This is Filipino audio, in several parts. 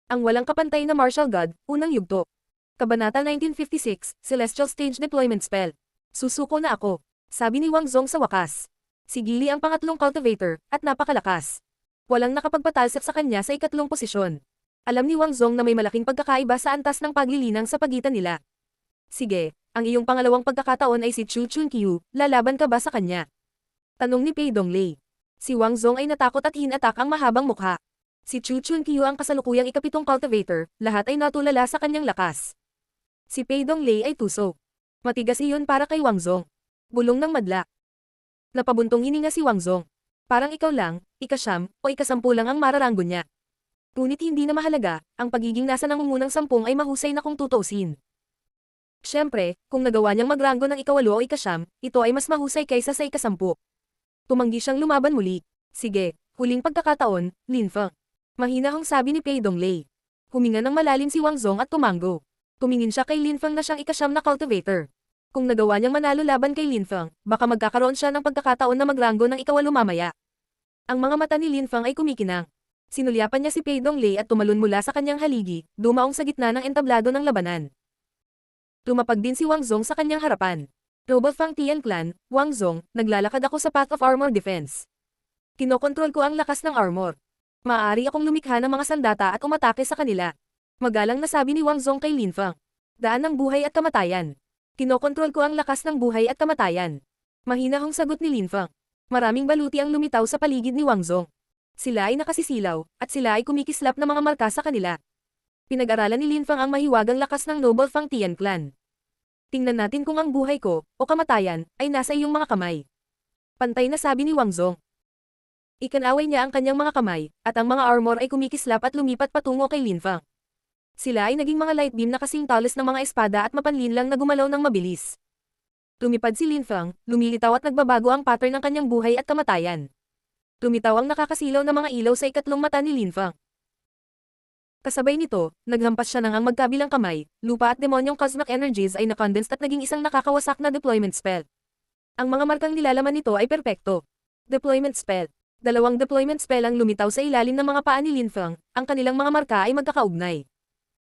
Ang walang kapantay na martial god, unang yugto. Kabanata 1956, Celestial Stage Deployment Spell. Susuko na ako, sabi ni Wang Zong sa wakas. Si Gili ang pangatlong cultivator, at napakalakas. Walang nakapagpatalsik sa kanya sa ikatlong posisyon. Alam ni Wang Zong na may malaking pagkakaiba sa antas ng paglilinang sa pagitan nila. Sige, ang iyong pangalawang pagkakataon ay si Chu Chunqiu, lalaban ka ba sa kanya? Tanong ni Pei Donglei. Si Wang Zong ay natakot at hinatak ang mahabang mukha. Si Chu Chunqiu ang kasalukuyang ikapitong cultivator, lahat ay natulala sa kanyang lakas. Si Pei Donglei ay tuso. Matigas iyon para kay Wang Zong. Bulong ng madla. Napabuntong hininga si Wang Zong. Parang ikaw lang, ikasyam, o ikasampu lang ang mararanggo niya. Ngunit hindi na mahalaga, ang pagiging nasa nangungunang sampung ay mahusay na kung tutuusin. Siyempre, kung nagawa niyang magranggo ng ikawalo o ikasyam, ito ay mas mahusay kaysa sa ikasampu. Tumanggi siyang lumaban muli. Sige, huling pagkakataon, Lin Feng. Mahinahong sabi ni Pei Donglei. Huminga ng malalim si Wang Zong at tumango. Tumingin siya kay Lin Feng na siyang ikasyam na cultivator. Kung nagawa niyang manalo laban kay Lin Feng, baka magkakaroon siya ng pagkakataon na magranggo ng ikawalo mamaya. Ang mga mata ni Lin Feng ay kumikinang. Sinulyapan niya si Pei Donglei at tumalon mula sa kanyang haligi, dumaong sa gitna ng entablado ng labanan. Tumapag din si Wang Zong sa kanyang harapan. Noble Fang Tian Clan, Wang Zong, naglalakad ako sa Path of Armor Defense. Kinokontrol ko ang lakas ng armor. Maaari akong lumikha ng mga sandata at umatake sa kanila. Magalang na sabi ni Wang Zong kay Lin Feng. Daan ng buhay at kamatayan. Kinokontrol ko ang lakas ng buhay at kamatayan. Mahinahong sagot ni Lin Feng. Maraming baluti ang lumitaw sa paligid ni Wang Zong. Sila ay nakasisilaw, at sila ay kumikislap na mga marka sa kanila. Pinag-aralan ni Lin Feng ang mahiwagang lakas ng Noble Fang Tian Clan. Tingnan natin kung ang buhay ko, o kamatayan, ay nasa iyong mga kamay. Pantay na sabi ni Wang Zong. Ikanaway niya ang kanyang mga kamay, at ang mga armor ay kumikislap at lumipat patungo kay Lin Feng. Sila ay naging mga light beam na kasing talas ng mga espada at mapanlinlang na gumalaw ng mabilis. Lumipad si Lin Feng, lumilitaw at nagbabago ang pattern ng kanyang buhay at kamatayan. Lumitaw ang nakakasilaw na mga ilaw sa ikatlong mata ni Lin Feng. Kasabay nito, naghampas siya ng ang magkabilang kamay, lupa at demonyong cosmic energies ay nakondensed at naging isang nakakawasak na deployment spell. Ang mga markang nilalaman nito ay perpekto. Deployment spell. Dalawang deployment spell ang lumitaw sa ilalim ng mga paa ni Lin Feng, ang kanilang mga marka ay magkakaugnay.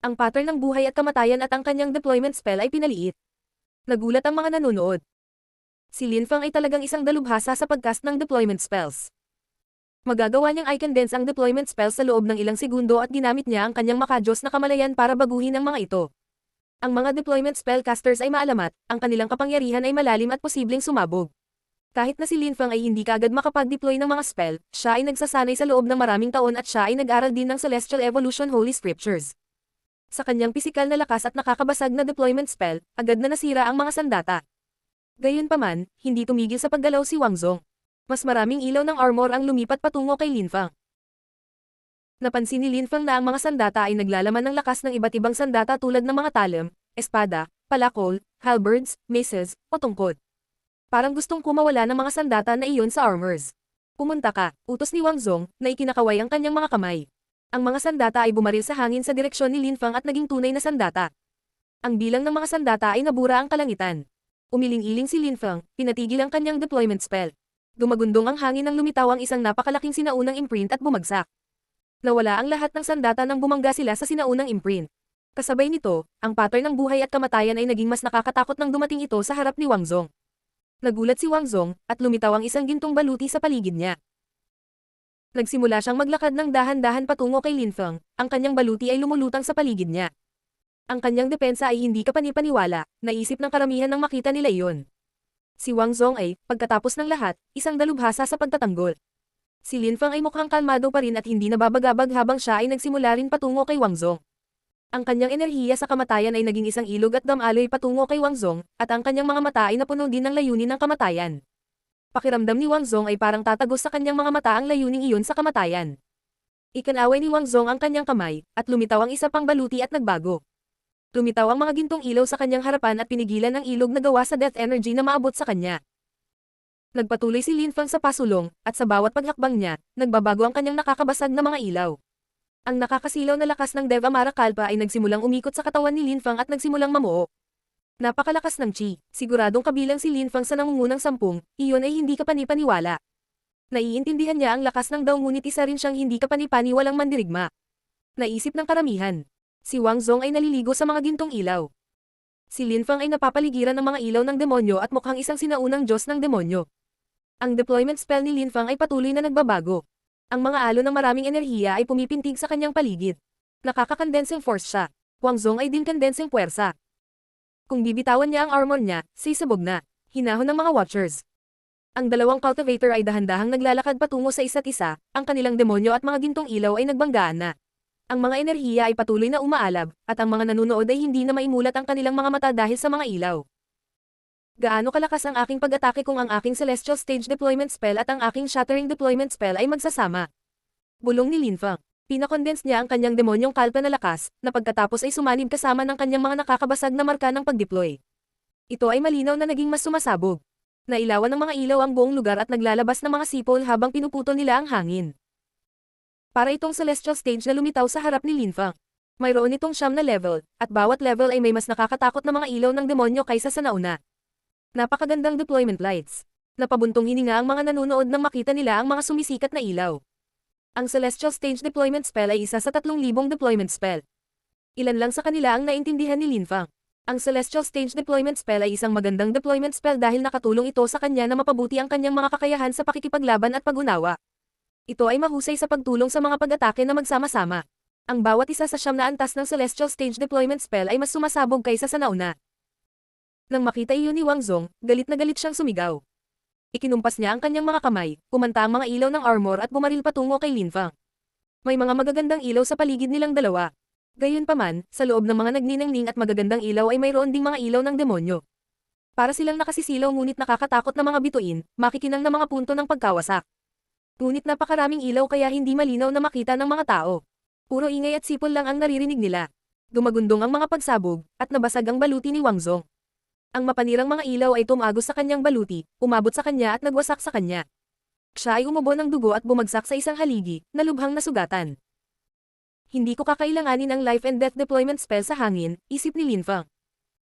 Ang pattern ng buhay at kamatayan at ang kanyang deployment spell ay pinaliit. Nagulat ang mga nanonood. Si Lin Feng ay talagang isang dalubhasa sa pagcast ng deployment spells. Magagawa niyang icon dance ang deployment spells sa loob ng ilang segundo at ginamit niya ang kanyang makajos na kamalayan para baguhin ang mga ito. Ang mga deployment spellcasters ay maalamat, ang kanilang kapangyarihan ay malalim at posibleng sumabog. Kahit na si Lin Feng ay hindi kaagad makapag-deploy ng mga spell, siya ay nagsasanay sa loob ng maraming taon at siya ay nag-aral din ng Celestial Evolution Holy Scriptures. Sa kanyang pisikal na lakas at nakakabasag na deployment spell, agad na nasira ang mga sandata. Gayunpaman, hindi tumigil sa paggalaw si Wang Zong. Mas maraming ilaw ng armor ang lumipat patungo kay Lin Feng. Napansin ni Lin Feng na ang mga sandata ay naglalaman ng lakas ng iba't ibang sandata tulad ng mga talem, espada, palakol, halberds, maces, o tungkod. Parang gustong kumawala ng mga sandata na iyon sa armors. Pumunta ka, utos ni Wang Zong, na ikinakaway ang kanyang mga kamay. Ang mga sandata ay bumaril sa hangin sa direksyon ni Lin Feng at naging tunay na sandata. Ang bilang ng mga sandata ay nabura ang kalangitan. Umiling-iling si Lin Feng, pinatigil ang kanyang deployment spell. Dumagundong ang hangin nang lumitaw ang isang napakalaking sinaunang imprint at bumagsak. Nawala ang lahat ng sandata nang bumangga sila sa sinaunang imprint. Kasabay nito, ang pattern ng buhay at kamatayan ay naging mas nakakatakot nang dumating ito sa harap ni Wang Zong. Nagulat si Wang Zong, at lumitaw ang isang gintong baluti sa paligid niya. Nagsimula siyang maglakad ng dahan-dahan patungo kay Lin Feng, ang kanyang baluti ay lumulutang sa paligid niya. Ang kanyang depensa ay hindi kapani-paniwala, naisip ng karamihan nang makita nila iyon. Si Wang Zong ay, pagkatapos ng lahat, isang dalubhasa sa pagtatanggol. Si Lin Feng ay mukhang kalmado pa rin at hindi nababagabag habang siya ay nagsimula rin patungo kay Wang Zong. Ang kanyang enerhiya sa kamatayan ay naging isang ilog at damaloy patungo kay Wang Zong, at ang kanyang mga mata ay napuno din ng layunin ng kamatayan. Pakiramdam ni Wang Zong ay parang tatagos sa kanyang mga mata ang layuning iyon sa kamatayan. Ikanaway ni Wang Zong ang kanyang kamay, at lumitaw ang isa pang baluti at nagbago. Lumitaw ang mga gintong ilaw sa kanyang harapan at pinigilan ang ilog na gawa sa death energy na maabot sa kanya. Nagpatuloy si Lin Feng sa pasulong, at sa bawat paghakbang niya, nagbabago ang kanyang nakakabasag na mga ilaw. Ang nakakasilaw na lakas ng Dev Amara Kalpa ay nagsimulang umikot sa katawan ni Lin Feng at nagsimulang mamuo. Napakalakas ng chi, siguradong kabilang si Lin Feng sa nangungunang sampung, iyon ay hindi kapani-paniwala. Naiintindihan niya ang lakas ng daw ngunit isa rin siyang hindi kapani-paniwalang mandirigma. Naisip ng karamihan. Si Wang Zong ay naliligo sa mga gintong ilaw. Si Lin Fang ay napapaligiran ng mga ilaw ng demonyo at mukhang isang sinaunang Diyos ng demonyo. Ang deployment spell ni Lin Fang ay patuloy na nagbabago. Ang mga alon ng maraming enerhiya ay pumipintig sa kanyang paligid. Nakakakondensing force siya. Wang Zong ay din kondensing puwersa. Kung bibitawan niya ang armor niya, sisabog na. Hinahon ng mga watchers. Ang dalawang cultivator ay dahan-dahang naglalakad patungo sa isa't isa, ang kanilang demonyo at mga gintong ilaw ay nagbanggaan na. Ang mga enerhiya ay patuloy na umaalab, at ang mga nanonood ay hindi na maimulat ang kanilang mga mata dahil sa mga ilaw. Gaano kalakas ang aking pag-atake kung ang aking Celestial Stage Deployment Spell at ang aking Shattering Deployment Spell ay magsasama? Bulong ni Lin Fang. Pinakondense niya ang kanyang demonyong kalpa na lakas, na pagkatapos ay sumanib kasama ng kanyang mga nakakabasag na marka ng pag-deploy. Ito ay malinaw na naging mas sumasabog. Nailawan ng mga ilaw ang buong lugar at naglalabas ng mga sipol habang pinuputol nila ang hangin. Para itong celestial stage na lumitaw sa harap ni Lin Fang. Mayroon itong 9 na level, at bawat level ay may mas nakakatakot na mga ilaw ng demonyo kaysa sa nauna. Napakagandang deployment lights. Napabuntong hininga ang mga nanonood nang makita nila ang mga sumisikat na ilaw. Ang celestial stage deployment spell ay isa sa 3,000 deployment spell. Ilan lang sa kanila ang naintindihan ni Lin Fang. Ang celestial stage deployment spell ay isang magandang deployment spell dahil nakatulong ito sa kanya na mapabuti ang kanyang mga kakayahan sa pakikipaglaban at pag-unawa. Ito ay mahusay sa pagtulong sa mga pag-atake na magsama-sama. Ang bawat isa sa 9 na antas ng Celestial Stage Deployment Spell ay mas sumasabog kaysa sa nauna. Nang makita iyon ni Wang Zong, galit na galit siyang sumigaw. Ikinumpas niya ang kanyang mga kamay, kumanta ang mga ilaw ng armor at bumaril patungo kay Lin Fang. May mga magagandang ilaw sa paligid nilang dalawa. Gayunpaman, sa loob ng mga nagniningning at magagandang ilaw ay mayroon ding mga ilaw ng demonyo. Para silang nakasisilaw ngunit nakakatakot na mga bituin, makikinang na mga punto ng pagkawasak. Ngunit napakaraming ilaw kaya hindi malinaw na makita ng mga tao. Puro ingay at sipol lang ang naririnig nila. Dumagundong ang mga pagsabog, at nabasag ang baluti ni Wang Zong. Ang mapanirang mga ilaw ay tumagos sa kanyang baluti, umabot sa kanya at nagwasak sa kanya. Siya ay umubo ng dugo at bumagsak sa isang haligi, na lubhang nasugatan. Hindi ko kakailanganin ang life and death deployment spell sa hangin, isip ni Lin Fang.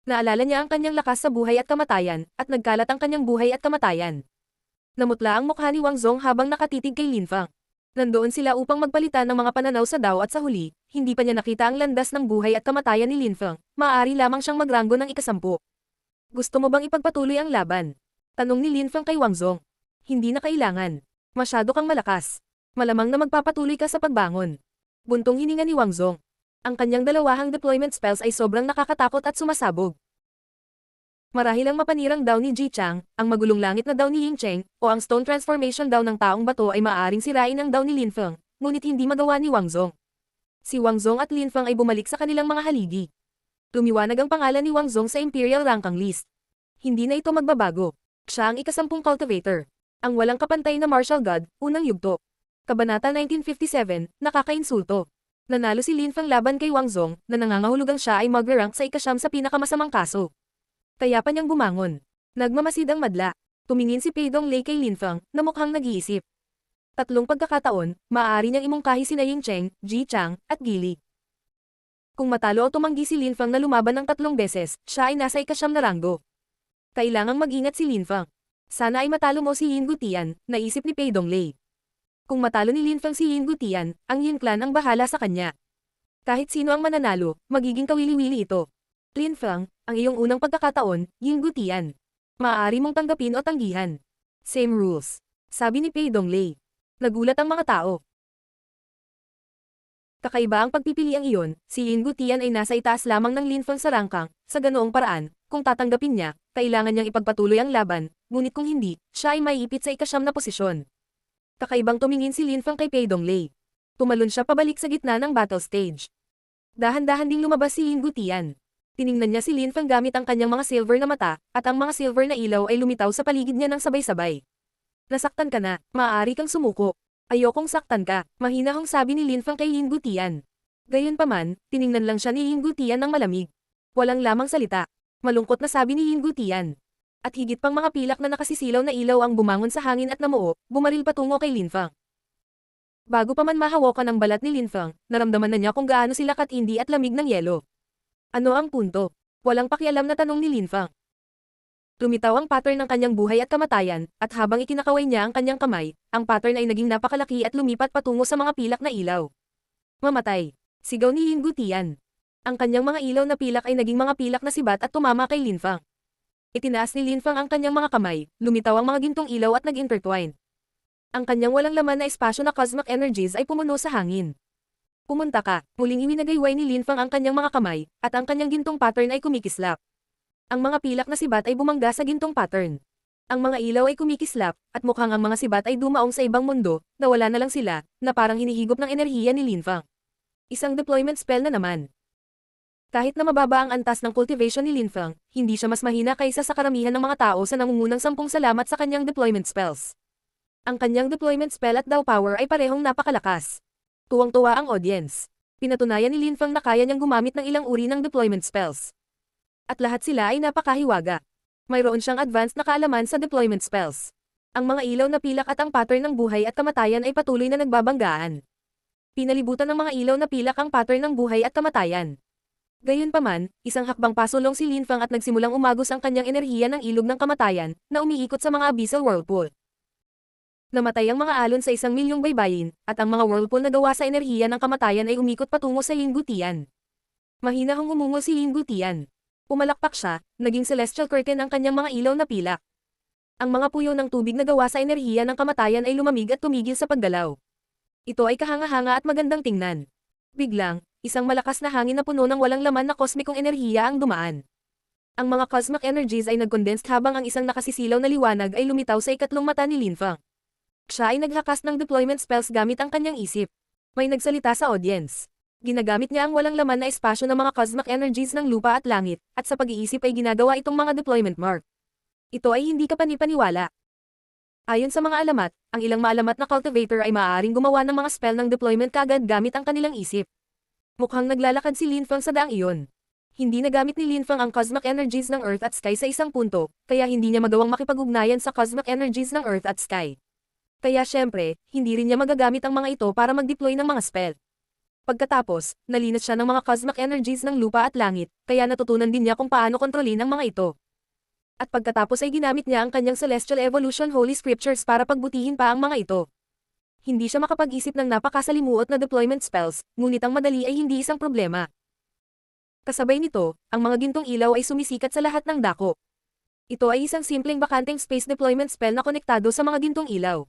Naalala niya ang kanyang lakas sa buhay at kamatayan, at nagkalat ang kanyang buhay at kamatayan. Namutla ang mukha ni Wang Zong habang nakatitig kay Lin Fang. Nandoon sila upang magpalitan ng mga pananaw sa Dao at sa huli, hindi pa niya nakita ang landas ng buhay at kamatayan ni Lin Fang, maaari lamang siyang magranggo ng ika-10. Gusto mo bang ipagpatuloy ang laban? Tanong ni Lin Fang kay Wang Zong. Hindi na kailangan. Masyado kang malakas. Malamang na magpapatuloy ka sa pagbangon. Buntong hininga ni Wang Zong. Ang kanyang dalawahang deployment spells ay sobrang nakakatakot at sumasabog. Marahil ang mapanirang daw ni Ji Chang, ang magulong langit na daw ni Ying Cheng, o ang stone transformation daw ng taong bato ay maaaring sirain ang daw ni Lin Fang, ngunit hindi magawa ni Wang Zong. Si Wang Zong at Lin Fang ay bumalik sa kanilang mga haligi. Lumiwanag ang pangalan ni Wang Zong sa Imperial Rankang List. Hindi na ito magbabago. Siya ang ika-10 cultivator. Ang walang kapantay na martial god, unang yugto. Kabanata 1957, nakakainsulto. Nanalo si Lin Fang laban kay Wang Zong, na nangangahulugang siya ay mag-rank sa ika-9 sa pinakamasamang kaso. Kaya pa niyang bumangon. Nagmamasid ang madla. Tumingin si Pei Donglei kay Lin Fang, na mukhang nag-iisip. 3 pagkakataon, maaari niyang imungkahi sina Ying Cheng, Ji Chang, at Gili. Kung matalo o tumanggi si Lin Fang na lumaban ng 3 beses, siya ay nasa ika-9 na ranggo. Kailangang mag-ingat si Lin Fang. Sana ay matalo mo si Yin Gutian, naisip ni Pei Donglei. Kung matalo ni Lin Fang si Yin Gutian, ang Yin Clan ang bahala sa kanya. Kahit sino ang mananalo, magiging kawili-wili ito. Lin Fang, ang iyong unang pagkakataon, Yin Gutian. Maaari mong tanggapin o tanggihan. Same rules. Sabi ni Pei Donglei. Nagulat ang mga tao. Kakaiba ang pagpipiliang iyon, si Yin Gutian ay nasa itaas lamang ng Lin Fang sa rangkang, sa ganoong paraan, kung tatanggapin niya, kailangan niyang ipagpatuloy ang laban, ngunit kung hindi, siya ay maiipit sa ika-9 na posisyon. Kakaibang tumingin si Lin Fang kay Pei Donglei. Tumalon siya pabalik sa gitna ng battle stage. Dahan-dahan ding lumabas si Yin Gutian. Tiningnan niya si Lin Fang gamit ang kanyang mga silver na mata, at ang mga silver na ilaw ay lumitaw sa paligid niya ng sabay-sabay. Nasaktan ka na, maaari kang sumuko. Ayokong saktan ka, mahinahong sabi ni Lin Fang kay Yin Gutian. Gayunpaman, tiningnan lang siya ni Yin Gutian ng malamig. Walang lamang salita. Malungkot na sabi ni Yin Gutian. At higit pang mga pilak na nakasisilaw na ilaw ang bumangon sa hangin at namuo, bumaril patungo kay Lin Fang. Bago pa man mahawakan ang balat ni Lin Fang, naramdaman na niya kung gaano sila katindi at lamig ng yelo. Ano ang punto? Walang pakialam na tanong ni Lin Fang. Lumitaw ang pattern ng kanyang buhay at kamatayan, at habang ikinakaway niya ang kanyang kamay, ang pattern ay naging napakalaki at lumipat patungo sa mga pilak na ilaw. Mamatay. Sigaw ni Yin Gutian. Ang kanyang mga ilaw na pilak ay naging mga pilak na sibat at tumama kay Lin Fang. Itinaas ni Lin Fang ang kanyang mga kamay, lumitaw ang mga gintong ilaw at nag-intertwine. Ang kanyang walang laman na espasyo na cosmic energies ay pumuno sa hangin. Pumunta ka, muling iwinagayway ni Lin Fang ang kanyang mga kamay, at ang kanyang gintong pattern ay kumikislap. Ang mga pilak na sibat ay bumangga sa gintong pattern. Ang mga ilaw ay kumikislap, at mukhang ang mga sibat ay dumaong sa ibang mundo, nawala na lang sila, na parang hinihigop ng enerhiya ni Lin Fang. Isang deployment spell na naman. Kahit na mababa ang antas ng cultivation ni Lin Fang, hindi siya mas mahina kaysa sa karamihan ng mga tao sa nangungunang 10 salamat sa kanyang deployment spells. Ang kanyang deployment spell at Dao Power ay parehong napakalakas. Tuwang-tuwa ang audience. Pinatunayan ni Lin Fang na kaya niyang gumamit ng ilang uri ng deployment spells. At lahat sila ay napakahiwaga. Mayroon siyang advanced na kaalaman sa deployment spells. Ang mga ilaw na pilak at ang pattern ng buhay at kamatayan ay patuloy na nagbabanggaan. Pinalibutan ng mga ilaw na pilak ang pattern ng buhay at kamatayan. Gayunpaman, isang hakbang pasulong si Lin Fang at nagsimulang umagos ang kanyang enerhiya ng ilog ng kamatayan, na umiikot sa mga abyssal whirlpool. Namatay ang mga alon sa 1,000,000 baybayin, at ang mga whirlpool na gawa sa enerhiya ng kamatayan ay umikot patungo sa Yin Gutian. Mahinahong umungol si Yin Gutian. Pumalakpak siya, naging celestial curtain ang kanyang mga ilaw na pilak. Ang mga puyo ng tubig na gawa sa enerhiya ng kamatayan ay lumamig at tumigil sa paggalaw. Ito ay kahanga-hanga at magandang tingnan. Biglang, isang malakas na hangin na puno ng walang laman na kosmikong enerhiya ang dumaan. Ang mga cosmic energies ay nag-condensed habang ang isang nakasisilaw na liwanag ay lumitaw sa ikatlong mata ni Lin Fang. Siya ay naghakas ng deployment spells gamit ang kanyang isip. May nagsalita sa audience. Ginagamit niya ang walang laman na espasyo ng mga cosmic energies ng lupa at langit, at sa pag-iisip ay ginagawa itong mga deployment mark. Ito ay hindi kapani-paniwala. Ayon sa mga alamat, ang ilang maalamat na cultivator ay maaaring gumawa ng mga spell ng deployment kagad gamit ang kanilang isip. Mukhang naglalakad si Lin Fang sa daang iyon. Hindi nagamit ni Lin Fang ang cosmic energies ng Earth at Sky sa isang punto, kaya hindi niya magawang makipag-ugnayan sa cosmic energies ng Earth at Sky. Kaya syempre, hindi rin niya magagamit ang mga ito para mag-deploy ng mga spell. Pagkatapos, nalinis siya ng mga cosmic energies ng lupa at langit, kaya natutunan din niya kung paano kontrolin ang mga ito. At pagkatapos ay ginamit niya ang kanyang Celestial Evolution Holy Scriptures para pagbutihin pa ang mga ito. Hindi siya makapag-isip ng napakasalimuot na deployment spells, ngunit ang madali ay hindi isang problema. Kasabay nito, ang mga gintong ilaw ay sumisikat sa lahat ng dako. Ito ay isang simpleng bakanteng space deployment spell na konektado sa mga gintong ilaw.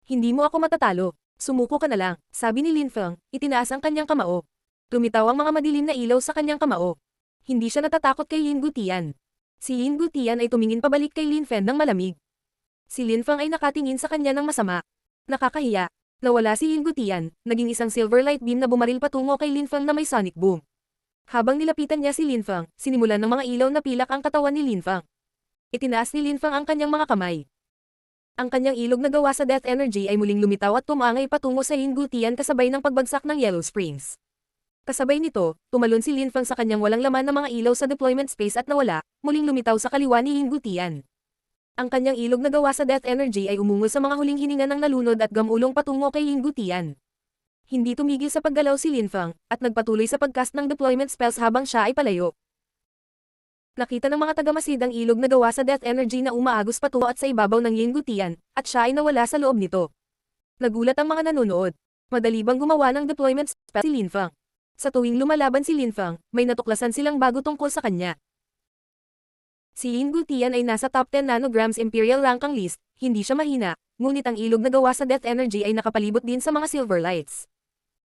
Hindi mo ako matatalo. Sumuko ka na lang, sabi ni Lin Fang, itinaas ang kanyang kamao. Lumitaw ang mga madilim na ilaw sa kanyang kamao. Hindi siya natatakot kay Yin Gutian. Si Yin Gutian ay tumingin pabalik kay Lin Fang ng malamig. Si Lin Fang ay nakatingin sa kanya ng masama. Nakakahiya. Nawala si Yin Gutian, naging isang silver light beam na bumaril patungo kay Lin Fang na may sonic boom. Habang nilapitan niya si Lin Fang, sinimulan ng mga ilaw na pilak ang katawan ni Lin Fang. Itinaas ni Lin Fang ang kanyang mga kamay. Ang kanyang ilog na gawa sa death energy ay muling lumitaw at tumangay patungo sa Yin Gutian kasabay ng pagbagsak ng Yellow Springs. Kasabay nito, tumalon si Lin Fang sa kanyang walang laman na mga ilaw sa deployment space at nawala, muling lumitaw sa kaliwa ni Yin Gutian. Ang kanyang ilog na gawa sa death energy ay umungol sa mga huling hininga ng nalunod at gamulong patungo kay Yin Gutian. Hindi tumigil sa paggalaw si Lin Fang, at nagpatuloy sa pagcast ng deployment spells habang siya ay palayo. Nakita ng mga tagamasid ang ilog na gawa sa death energy na umaagos patungo at sa ibabaw ng Yin Gutian, at siya ay nawala sa loob nito. Nagulat ang mga nanonood. Madali bang gumawa ng deployment spell si Lin Fang? Sa tuwing lumalaban si Lin Fang, may natuklasan silang bago tungkol sa kanya. Si Yin Gutian ay nasa top 10 nanograms Imperial rank ang list, hindi siya mahina, ngunit ang ilog na gawa sa death energy ay nakapalibot din sa mga silver lights.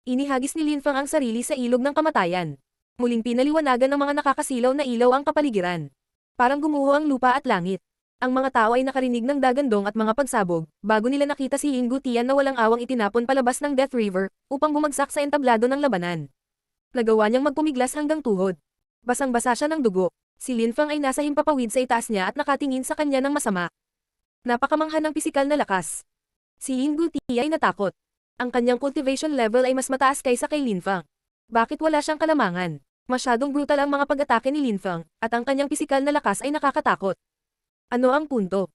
Inihagis ni Lin Fang ang sarili sa ilog ng kamatayan. Muling pinaliwanagan ng mga nakakasilaw na ilaw ang kapaligiran. Parang gumuho ang lupa at langit. Ang mga tao ay nakarinig ng dagandong at mga pagsabog, bago nila nakita si Yin Gutian na walang awang itinapon palabas ng Death River, upang bumagsak sa entablado ng labanan. Nagawa niyang magpumiglas hanggang tuhod. Basang-basa siya ng dugo. Si Lin Fang ay nasa himpapawid sa itaas niya at nakatingin sa kanya ng masama. Napakamangha ng pisikal na lakas. Si Yin Gutian ay natakot. Ang kanyang cultivation level ay mas mataas kaysa kay Lin Fang. Bakit wala siyang kalamangan? Masyadong brutal ang mga pag-atake ni Lin Fang, at ang kanyang pisikal na lakas ay nakakatakot. Ano ang punto?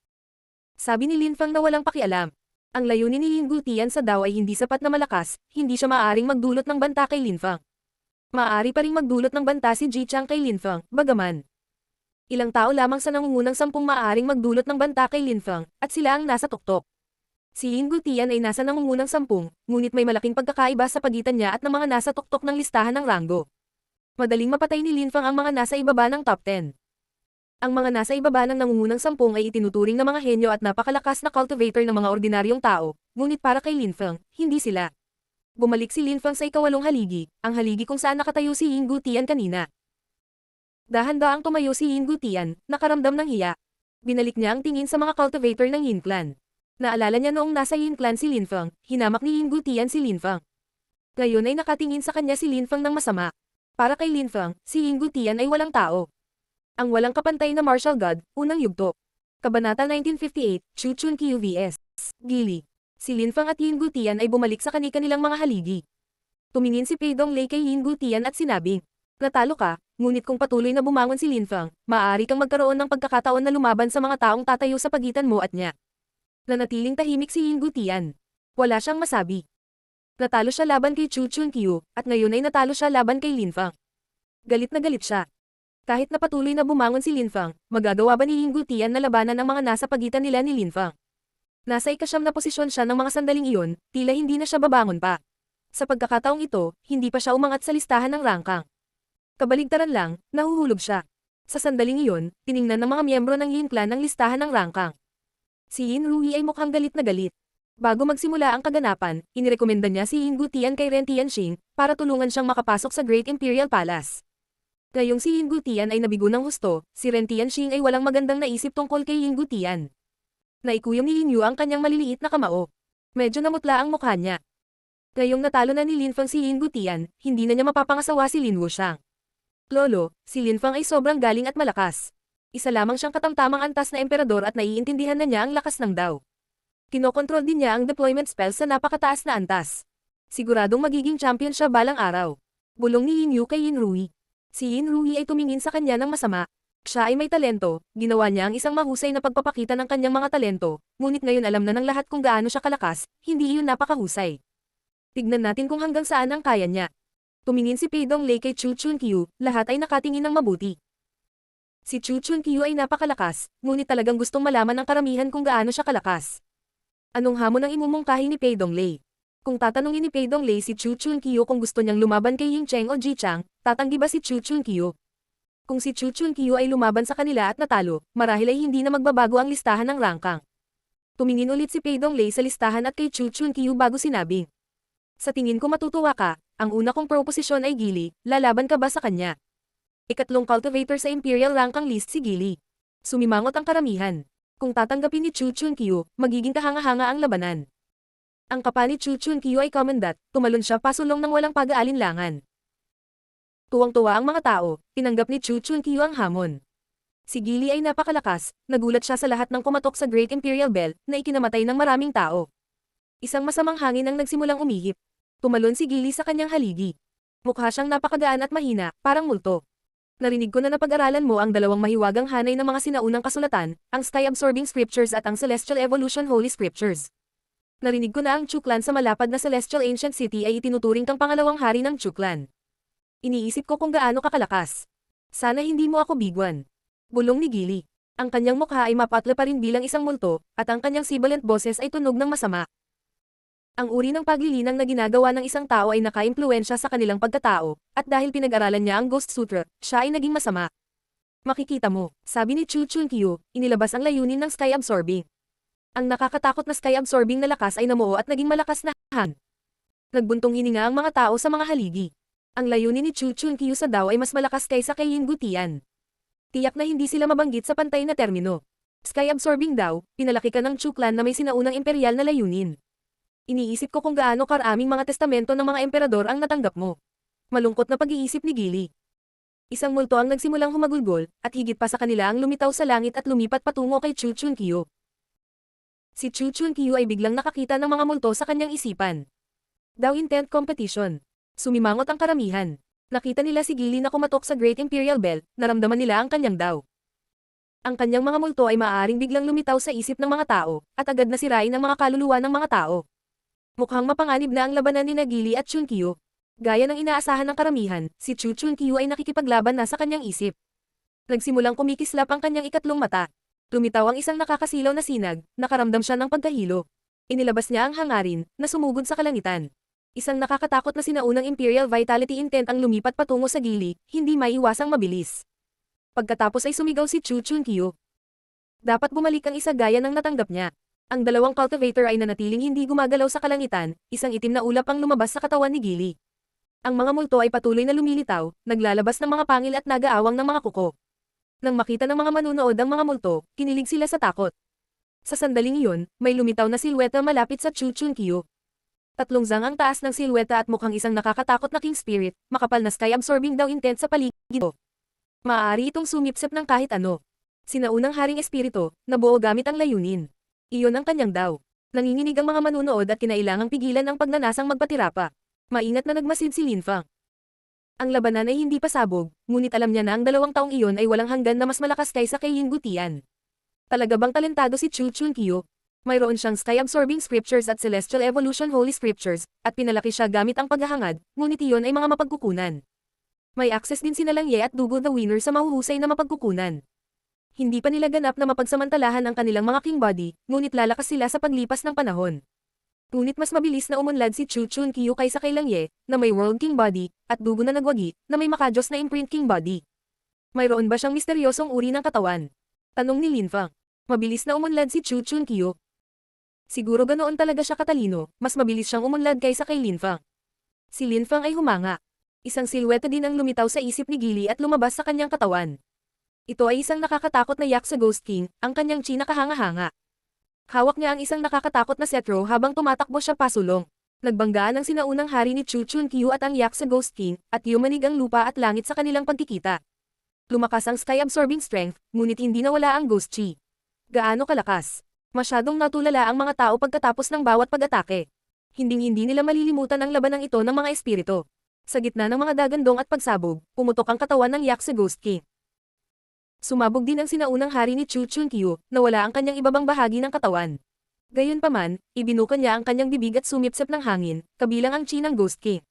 Sabi ni Lin Fang na walang pakialam. Ang layunin ni Yin Gutian sa Dao ay hindi sapat na malakas, hindi siya maaaring magdulot ng banta kay Lin Fang. Maaari pa ring magdulot ng banta si Ji Chang kay Lin Fang, bagaman. Ilang tao lamang sa nangungunang 10 maaaring magdulot ng banta kay Lin Fang, at sila ang nasa tuktok. Si Yin Gutian ay nasa nangungunang 10, ngunit may malaking pagkakaiba sa pagitan niya at ng mga nasa tuktok ng listahan ng ranggo. Madaling mapatay ni Lin Fang ang mga nasa ibaba ng top 10. Ang mga nasa ibaba ng nangungunang 10 ay itinuturing na mga henyo at napakalakas na cultivator ng mga ordinaryong tao, ngunit para kay Lin Fang, hindi sila. Bumalik si Lin Fang sa ikawalong haligi, ang haligi kung saan nakatayo si Yin Gutian kanina. Dahan-daang tumayo si Yin Gutian, nakaramdam ng hiya. Binalik niya ang tingin sa mga cultivator ng Yin Clan. Naalala niya noong nasa Yin Clan si Lin Fang, hinamak ni Yin Gutian si Lin Fang. Ngayon ay nakatingin sa kanya si Lin Fang ng masama. Para kay Lin Fang, si Yin Gutian ay walang tao. Ang walang kapantay na martial god, unang yugto. Kabanata 1958, Chu Chun Qiu vs. Gili. Si Lin Fang at Yin Gutian ay bumalik sa kani-kanilang mga haligi. Tumingin si Pei Donglei kay Yin Gutian at sinabing, natalo ka, ngunit kung patuloy na bumangon si Lin Fang, maaari kang magkaroon ng pagkakataon na lumaban sa mga taong tatayo sa pagitan mo at niya. Nanatiling tahimik si Yin Gutian. Wala siyang masabi. Natalo siya laban kay Chu Chun Qiu, at ngayon ay natalo siya laban kay Lin Fang. Galit na galit siya. Kahit na patuloy na bumangon si Lin Fang, magagawa ba ni Yin Gutian na labanan ang mga nasa pagitan nila ni Lin Fang? Nasa ikasyam na posisyon siya ng mga sandaling iyon, tila hindi na siya babangon pa. Sa pagkakataong ito, hindi pa siya umangat sa listahan ng rangkang. Kabaligtaran lang, nahuhulog siya. Sa sandaling iyon, tiningnan ng mga miyembro ng Yin Clan ang listahan ng rangkang. Si Yin Rui ay mukhang galit na galit. Bago magsimula ang kaganapan, inirekomenda niya si Yin Gutian kay Ren Tianxing para tulungan siyang makapasok sa Great Imperial Palace. Ngayong si Yin Gutian ay nabigo ng husto, si Ren Tianxing ay walang magandang naisip tungkol kay Yin Gutian. Naikuyom ni Yin Yu ang kanyang maliliit na kamao. Medyo namutla ang mukha niya. Ngayong natalo na ni Lin Fang si Yin Gutian, hindi na niya mapapangasawa si Lin Wuxiang. Lolo, si Lin Fang ay sobrang galing at malakas. Isa lamang siyang katamtamang antas na emperador at naiintindihan na niya ang lakas ng Dao. Kinokontrol din niya ang deployment spell sa napakataas na antas. Siguradong magiging champion siya balang araw. Bulong ni Yin Yu kay Yin Rui. Si Yin Rui ay tumingin sa kanya ng masama. Siya ay may talento, ginawa niya ang isang mahusay na pagpapakita ng kanyang mga talento, ngunit ngayon alam na ng lahat kung gaano siya kalakas, hindi iyon napakahusay. Tignan natin kung hanggang saan ang kaya niya. Tumingin si Pei Donglei kay Chu Chun Qiu, lahat ay nakatingin ng mabuti. Si Chu Chun Qiu ay napakalakas, ngunit talagang gustong malaman ng karamihan kung gaano siya kalakas. Anong hamon ang imumungkahi ni Pei Donglei? Kung tatanungin ni Pei Donglei si Chu Chun Qiu kung gusto niyang lumaban kay Ying Cheng o Ji Chang, tatanggi ba si Chu Chun Qiu? Kung si Chu Chun Qiu ay lumaban sa kanila at natalo, marahil ay hindi na magbabago ang listahan ng rangkang. Tumingin ulit si Pei Donglei sa listahan at kay Chu Chun Qiu bago sinabing, sa tingin ko matutuwa ka, ang una kong proposisyon ay Gili, lalaban ka ba sa kanya? Ikatlong cultivator sa Imperial Rangkang list si Gili. Sumimangot ang karamihan. Kung tatanggapin ni Chu Chun Qiu, magiging kahanga-hanga ang labanan. Ang kapa ni Chu Chun Qiu ay commandant, tumalon siya pasulong ng walang pag-aalinlangan. Tuwang-tuwa ang mga tao, tinanggap ni Chu Chun Qiu ang hamon. Si Gili ay napakalakas, nagulat siya sa lahat ng kumatok sa Great Imperial Bell na ikinamatay ng maraming tao. Isang masamang hangin ang nagsimulang umihip. Tumalon si Gili sa kanyang haligi. Mukha siyang napakagaan at mahina, parang multo. Narinig ko na napag-aralan mo ang dalawang mahiwagang hanay ng mga sinaunang kasulatan, ang Sky-Absorbing Scriptures at ang Celestial Evolution Holy Scriptures. Narinig ko na ang Chu Clan sa malapad na Celestial Ancient City ay itinuturing kang pangalawang hari ng Chu Clan. Iniisip ko kung gaano kakalakas. Sana hindi mo ako bigwan. Bulong ni Gili. Ang kanyang mukha ay mapatla pa rin bilang isang multo, at ang kanyang sibilant boses ay tunog ng masama. Ang uri ng paglilinang na ginagawa ng isang tao ay nakaimpluwensya sa kanilang pagkatao, at dahil pinag-aralan niya ang Ghost Sutra, siya ay naging masama. Makikita mo, sabi ni Chu Chun Qiu, inilabas ang layunin ng Sky Absorbing. Ang nakakatakot na Sky Absorbing na lakas ay namuo at naging malakas na hangin. Nagbuntong hininga ang mga tao sa mga haligi. Ang layunin ni Chu Chun Qiu sa Dao ay mas malakas kaysa kay Yin Gutian. Tiyak na hindi sila mabanggit sa pantay na termino. Sky Absorbing Dao, pinalaki ka ng Chu Clan na may sinaunang imperial na layunin. Iniisip ko kung gaano karaming mga testamento ng mga emperador ang natanggap mo. Malungkot na pag-iisip ni Gili. Isang multo ang nagsimulang humagulgol, at higit pa sa kanila ang lumitaw sa langit at lumipat patungo kay Chu Chun Qiu. Si Chu Chun Qiu ay biglang nakakita ng mga multo sa kanyang isipan. Dao Intent Competition. Sumimangot ang karamihan. Nakita nila si Gili na kumatok sa Great Imperial Bell, naramdaman nila ang kanyang Dao. Ang kanyang mga multo ay maaaring biglang lumitaw sa isip ng mga tao, at agad na sirain ang mga kaluluwa ng mga tao. Mukhang mapanganib na ang labanan ni Gili at Chun Qiu. Gaya ng inaasahan ng karamihan, si Chu Chun Qiu ay nakikipaglaban na sa kanyang isip. Nagsimulang kumikislap ang kanyang ikatlong mata. Lumitaw ang isang nakakasilaw na sinag, nakaramdam siya ng pagkahilo. Inilabas niya ang hangarin, na sumugod sa kalangitan. Isang nakakatakot na sinaunang Imperial Vitality Intent ang lumipat patungo sa gili, hindi maiiwasang mabilis. Pagkatapos ay sumigaw si Chu Chunkyu. Dapat bumalik ang isa gaya ng natanggap niya. Ang dalawang cultivator ay nanatiling hindi gumagalaw sa kalangitan, isang itim na ulap ang lumabas sa katawan ni Gili. Ang mga multo ay patuloy na lumilitaw, naglalabas ng mga pangil at nagaawang ng mga kuko. Nang makita ng mga manunood ang mga multo, kinilig sila sa takot. Sa sandaling iyon, may lumitaw na silweta malapit sa Chu Chunkyu. Tatlong zang ang taas ng silweta at mukhang isang nakakatakot na king spirit, makapal na sky-absorbing daw intent sa paligid. Maaari itong sumipsip ng kahit ano. Sinaunang haring espiritu, nabuo gamit ang layunin. Iyon ang kanyang daw. Nanginginig ang mga manunood at kinailangang pigilan ang pagnanasang magpatira pa. Maingat na nagmasid si Lin Fang. Ang labanan ay hindi pasabog, ngunit alam niya na ang 2 taong iyon ay walang hanggan na mas malakas kaysa kay Yin Gutian. Talaga bang talentado si Chu Chunkyu? Mayroon siyang sky-absorbing scriptures at celestial evolution holy scriptures, at pinalaki siya gamit ang paghahangad, ngunit iyon ay mga mapagkukunan. May access din sina Lang Ye at Dugo the Winner sa mahuhusay na mapagkukunan. Hindi pa nila ganap na mapagsamantalahan ang kanilang mga king body, ngunit lalakas sila sa paglipas ng panahon. Ngunit mas mabilis na umunlad si Chu Chunkyu kaysa kay Lang Ye, na may world king body, at Dugo na nagwagi, na may makajos na imprint king body. Mayroon ba siyang misteryosong uri ng katawan? Tanong ni Lin Fang. Mabilis na umunlad si Chu Chunkyu. Siguro ganoon talaga siya katalino, mas mabilis siyang umunlad kaysa kay Lin Fang. Si Lin Fang ay humanga. Isang silweta din ang lumitaw sa isip ni Gili at lumabas sa kanyang katawan. Ito ay isang nakakatakot na yak sa Ghost King, ang kanyang chi nakahanga-hanga. Hawak niya ang isang nakakatakot na cetro habang tumatakbo siya pasulong. Nagbanggaan ang sinaunang hari ni Chu Chunkyu at ang yak sa Ghost King, at yumanig ang lupa at langit sa kanilang pagkikita. Lumakas ang sky-absorbing strength, ngunit hindi nawala ang Ghost Chi. Gaano kalakas? Masyadong natulala ang mga tao pagkatapos ng bawat pag-atake. Hinding-hindi nila malilimutan ang labanang ito ng mga espiritu. Sa gitna ng mga dagandong at pagsabog, pumutok ang katawan ng yak sa Ghost King. Sumabog din ang sinaunang hari ni Chu Chunkyu, na wala ang kanyang ibabang bahagi ng katawan. Gayunpaman, ibinuka niya ang kanyang bibig at sumipsip ng hangin, kabilang ang chi ng Ghost King.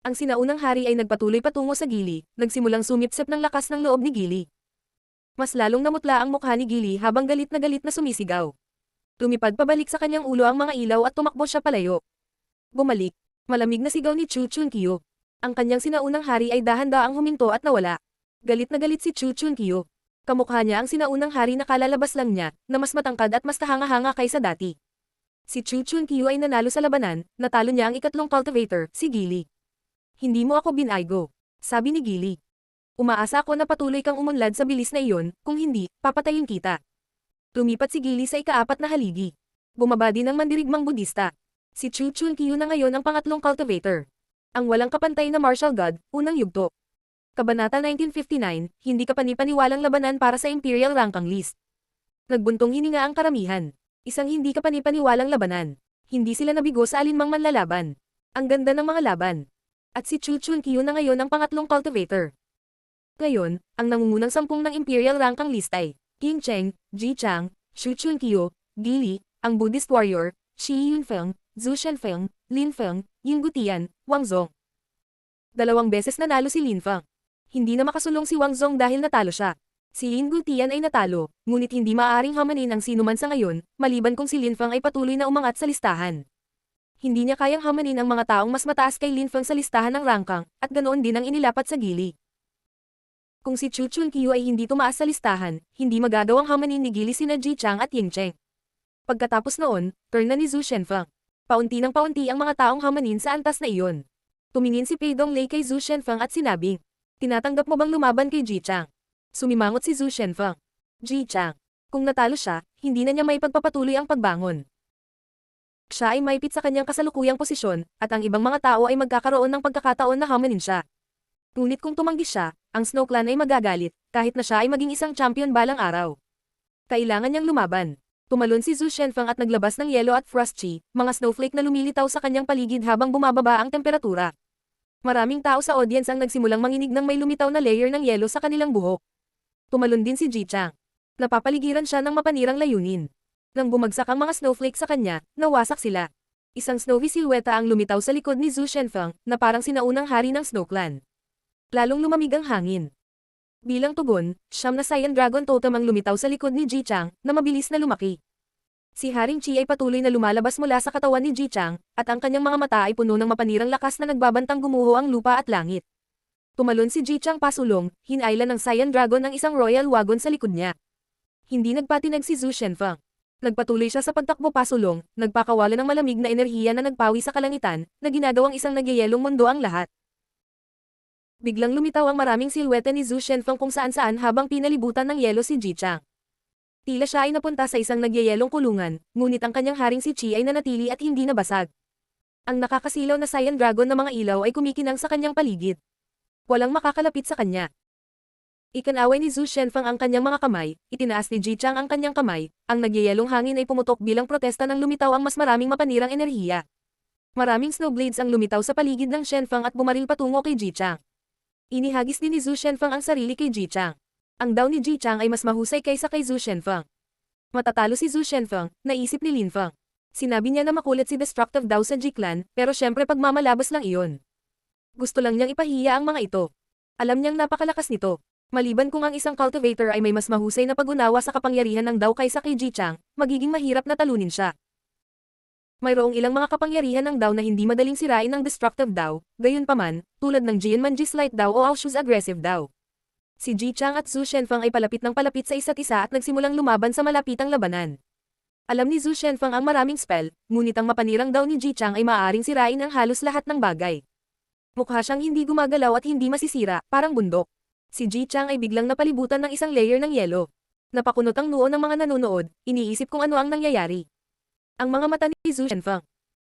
Ang sinaunang hari ay nagpatuloy patungo sa Gili, nagsimulang sumipsip ng lakas ng loob ni Gili. Mas lalong namutla ang mukha ni Gili habang galit na sumisigaw. Lumipad pabalik sa kanyang ulo ang mga ilaw at tumakbo siya palayo. Bumalik. Malamig na sigaw ni Chu Chunkyu. Ang kanyang sinaunang hari ay dahan-daang huminto at nawala. Galit na galit si Chu Chunkyu. Kamukha niya ang sinaunang hari na kalalabas lang niya, na mas matangkad at mas tahanga-hanga kaysa dati. Si Chu Chunkyu ay nanalo sa labanan, natalo niya ang ikatlong cultivator, si Gili. Hindi mo ako binaygo, sabi ni Gili. Umaasa ako na patuloy kang umunlad sa bilis na iyon, kung hindi, papatayin kita. Lumipat si Gili sa ika-4 na haligi. Bumaba din ang mandirigmang Budista. Si Chu Chunkyu na ngayon ang pangatlong cultivator. Ang walang kapantay na martial god, unang yugto. Kabanata 1959, hindi kapani-paniwalang labanan para sa Imperial Ranking List. Nagbuntong hininga ang karamihan. Isang hindi kapani-paniwalang labanan. Hindi sila nabigo sa alinmang manlalaban. Ang ganda ng mga laban. At si Chu Chunkyu na ngayon ang pangatlong cultivator. Ngayon, ang nangungunang 10 ng Imperial Ranking List ay Ying Cheng, Ji Chang, Chu Chunkyu, Gili, ang Buddhist warrior, Shi Yunfeng, Zhu Shenfeng, Lin Feng, Yin Gutian, Wang Zong. 2 beses nanalo si Lin Feng. Hindi na makasulong si Wang Zong dahil natalo siya. Si Yin Gutian ay natalo, ngunit hindi maaaring hamanin ang sinuman sa ngayon, maliban kung si Lin Feng ay patuloy na umangat sa listahan. Hindi niya kayang hamanin ang mga taong mas mataas kay Lin Feng sa listahan ng rangkang, at ganoon din ang inilapat sa Gili. Kung si Chu Chunkyu ay hindi tumaas sa listahan, hindi magagawang hamanin ni Gili sina Ji Chang at Ying Cheng. Pagkatapos noon, turn na ni Zhu Shenfeng. Paunti ng paunti ang mga taong hamanin sa antas na iyon. Tumingin si Pei Donglei kay Zhu Shenfeng at sinabing, "Tinatanggap mo bang lumaban kay Ji Chang?" Sumimangot si Zhu Shenfeng. Ji Chang. Kung natalo siya, hindi na niya maipagpapatuloy ang pagbangon. Siya ay maipit sa kanyang kasalukuyang posisyon, at ang ibang mga tao ay magkakaroon ng pagkakataon na hamanin siya. Ngunit kung tumanggi siya, ang Snow Clan ay magagalit, kahit na siya ay maging isang champion balang araw. Kailangan niyang lumaban. Tumalon si Zhu Shenfeng at naglabas ng yelo at frost chi, mga snowflake na lumilitaw sa kanyang paligid habang bumababa ang temperatura. Maraming tao sa audience ang nagsimulang manginig ng may lumitaw na layer ng yelo sa kanilang buhok. Tumalon din si Ji Chang. Napapaligiran siya ng mapanirang layunin. Nang bumagsak ang mga snowflake sa kanya, nawasak sila. Isang snowy silhouette ang lumitaw sa likod ni Zhu Shenfeng, na parang sinaunang hari ng Snow Clan. Lalong lumamig ang hangin. Bilang tugon, 9 na Saiyan Dragon Totem ang lumitaw sa likod ni Ji Chang, na mabilis na lumaki. Si Haring Chi ay patuloy na lumalabas mula sa katawan ni Ji Chang, at ang kanyang mga mata ay puno ng mapanirang lakas na nagbabantang gumuho ang lupa at langit. Tumalon si Ji Chang pasulong, hinailan ng Cyan Dragon ang isang royal wagon sa likod niya. Hindi nagpatinag si Zhu Shenfeng. Nagpatuloy siya sa pagtakbo pasulong, nagpakawala ng malamig na enerhiya na nagpawi sa kalangitan, na ginagawang isang nagyayelong mundo ang lahat. Biglang lumitaw ang maraming silwete ni Zhu Shenfeng kung saan-saan habang pinalibutan ng yelo si Ji Chang. Tila siya ay napunta sa isang nagyayelong kulungan, ngunit ang kanyang haring si Qi ay nanatili at hindi nabasag. Ang nakakasilaw na Cyan Dragon na mga ilaw ay kumikinang sa kanyang paligid. Walang makakalapit sa kanya. Ikinaway ni Zhu Shenfeng ang kanyang mga kamay, itinaas ni Ji Chang ang kanyang kamay, ang nagyayelong hangin ay pumutok bilang protesta nang lumitaw ang mas maraming mapanirang enerhiya. Maraming snowblades ang lumitaw sa paligid ng Shenfeng at bumaril patungo kay Ji Chang. Inihagis din ni Zhu Shenfeng ang sarili kay Ji Chang. Ang daw ni Ji Chang ay mas mahusay kaysa kay Zhu Shenfeng. Matatalo si Zhu Shenfeng, naisip ni Lin Feng. Sinabi niya na makulit si Destructive daw sa Ji Clan, pero syempre pagmamalabas lang iyon. Gusto lang niyang ipahiya ang mga ito. Alam niyang napakalakas nito. Maliban kung ang isang cultivator ay may mas mahusay na pag-unawa sa kapangyarihan ng Dao kaysa kay Ji Chang, magiging mahirap na talunin siya. Mayroong ilang mga kapangyarihan ng Dao na hindi madaling sirain ng Destructive Dao, gayunpaman, tulad ng Jianmanji's Light Dao o Aoshu's Aggressive Dao. Si Ji Chang at Zhu Shenfeng ay palapit ng palapit sa isa't isa at nagsimulang lumaban sa malapitang labanan. Alam ni Zhu Shenfeng ang maraming spell, ngunit ang mapanirang Dao ni Ji Chang ay maaaring sirain ang halos lahat ng bagay. Mukha siyang hindi gumagalaw at hindi masisira, parang bundok. Si Ji Chang ay biglang napalibutan ng isang layer ng yelo. Napakunot ang noo ng mga nanonood, iniisip kung ano ang nangyayari. Ang mga mata ni Zhu Shenfeng.